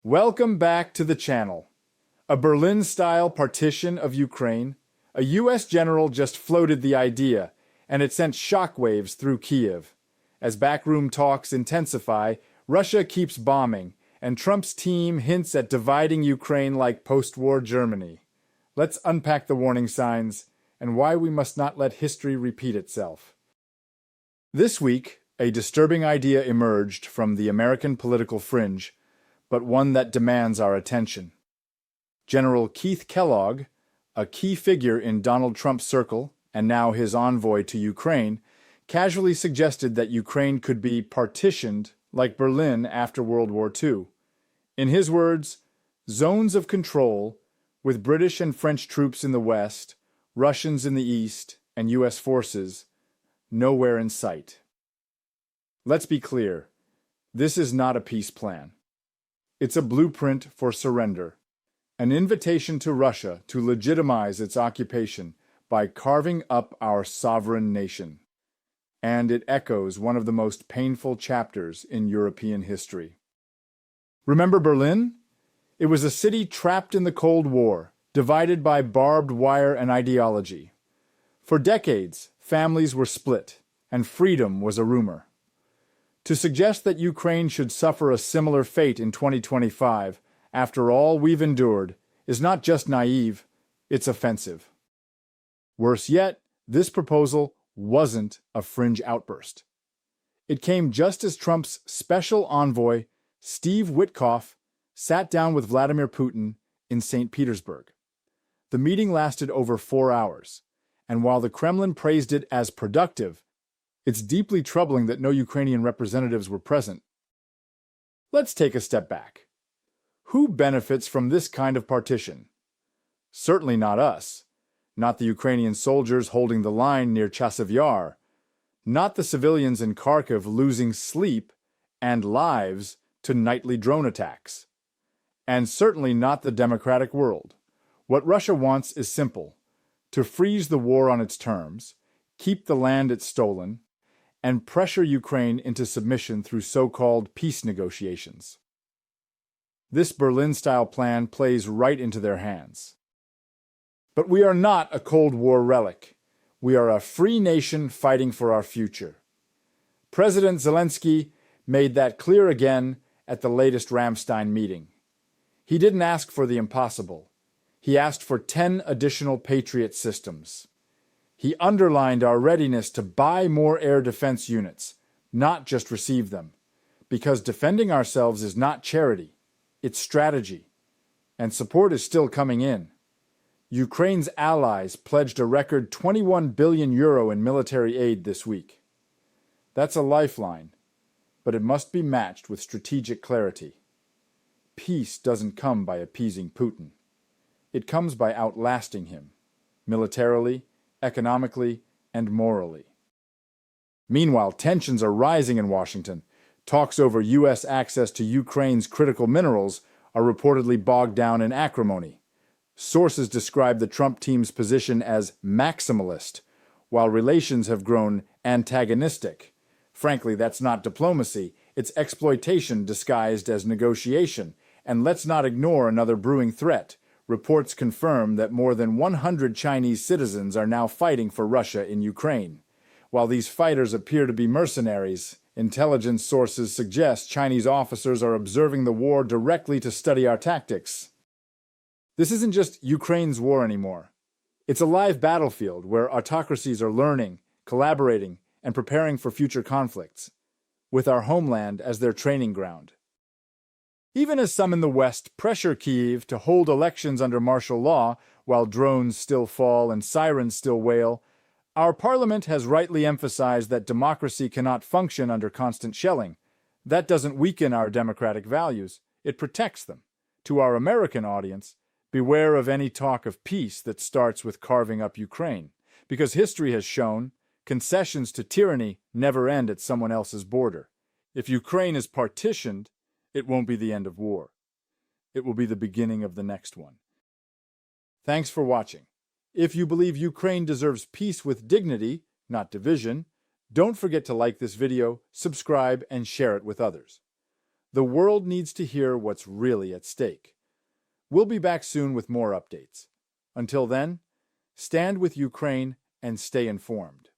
Welcome back to the channel. A Berlin-style partition of Ukraine? A U.S. general just floated the idea, and it sent shockwaves through Kiev. As backroom talks intensify, Russia keeps bombing, and Trump's team hints at dividing Ukraine like post-war Germany. Let's unpack the warning signs and why we must not let history repeat itself. This week, a disturbing idea emerged from the American political fringe, but one that demands our attention. General Keith Kellogg, a key figure in Donald Trump's circle and now his envoy to Ukraine, casually suggested that Ukraine could be partitioned like Berlin after World War II. In his words, zones of control, with British and French troops in the west, Russians in the east, and U.S. forces, nowhere in sight. Let's be clear, this is not a peace plan. It's a blueprint for surrender, an invitation to Russia to legitimize its occupation by carving up our sovereign nation. And it echoes one of the most painful chapters in European history. Remember Berlin? It was a city trapped in the Cold War, divided by barbed wire and ideology. For decades, families were split, and freedom was a rumor. To suggest that Ukraine should suffer a similar fate in 2025, after all we've endured, is not just naive, it's offensive. Worse yet, this proposal wasn't a fringe outburst. It came just as Trump's special envoy, Steve Witkoff, sat down with Vladimir Putin in St. Petersburg. The meeting lasted over 4 hours, and while the Kremlin praised it as productive, it's deeply troubling that no Ukrainian representatives were present. Let's take a step back. Who benefits from this kind of partition? Certainly not us. Not the Ukrainian soldiers holding the line near Chasiv Yar. Not the civilians in Kharkiv losing sleep and lives to nightly drone attacks. And certainly not the democratic world. What Russia wants is simple: to freeze the war on its terms, keep the land it's stolen, and pressure Ukraine into submission through so-called peace negotiations. This Berlin-style plan plays right into their hands. But we are not a Cold War relic. We are a free nation fighting for our future. President Zelensky made that clear again at the latest Ramstein meeting. He didn't ask for the impossible. He asked for 10 additional Patriot systems. He underlined our readiness to buy more air defense units, not just receive them, because defending ourselves is not charity, it's strategy, and support is still coming in. Ukraine's allies pledged a record €21 billion in military aid this week. That's a lifeline, but it must be matched with strategic clarity. Peace doesn't come by appeasing Putin. It comes by outlasting him, militarily, economically, and morally. Meanwhile, tensions are rising in Washington. Talks over U.S. access to Ukraine's critical minerals are reportedly bogged down in acrimony. Sources describe the Trump team's position as maximalist, while relations have grown antagonistic. Frankly, that's not diplomacy, it's exploitation disguised as negotiation. And let's not ignore another brewing threat. Reports confirm that more than 100 Chinese citizens are now fighting for Russia in Ukraine. While these fighters appear to be mercenaries, intelligence sources suggest Chinese officers are observing the war directly to study our tactics. This isn't just Ukraine's war anymore. It's a live battlefield where autocracies are learning, collaborating, and preparing for future conflicts, with our homeland as their training ground. Even as some in the West pressure Kyiv to hold elections under martial law while drones still fall and sirens still wail, our parliament has rightly emphasized that democracy cannot function under constant shelling. That doesn't weaken our democratic values, it protects them. To our American audience, beware of any talk of peace that starts with carving up Ukraine, because history has shown concessions to tyranny never end at someone else's border. If Ukraine is partitioned, it won't be the end of war. It will be the beginning of the next one. Thanks for watching. If you believe Ukraine deserves peace with dignity, not division, don't forget to like this video, subscribe, and share it with others. The world needs to hear what's really at stake. We'll be back soon with more updates. Until then, stand with Ukraine and stay informed.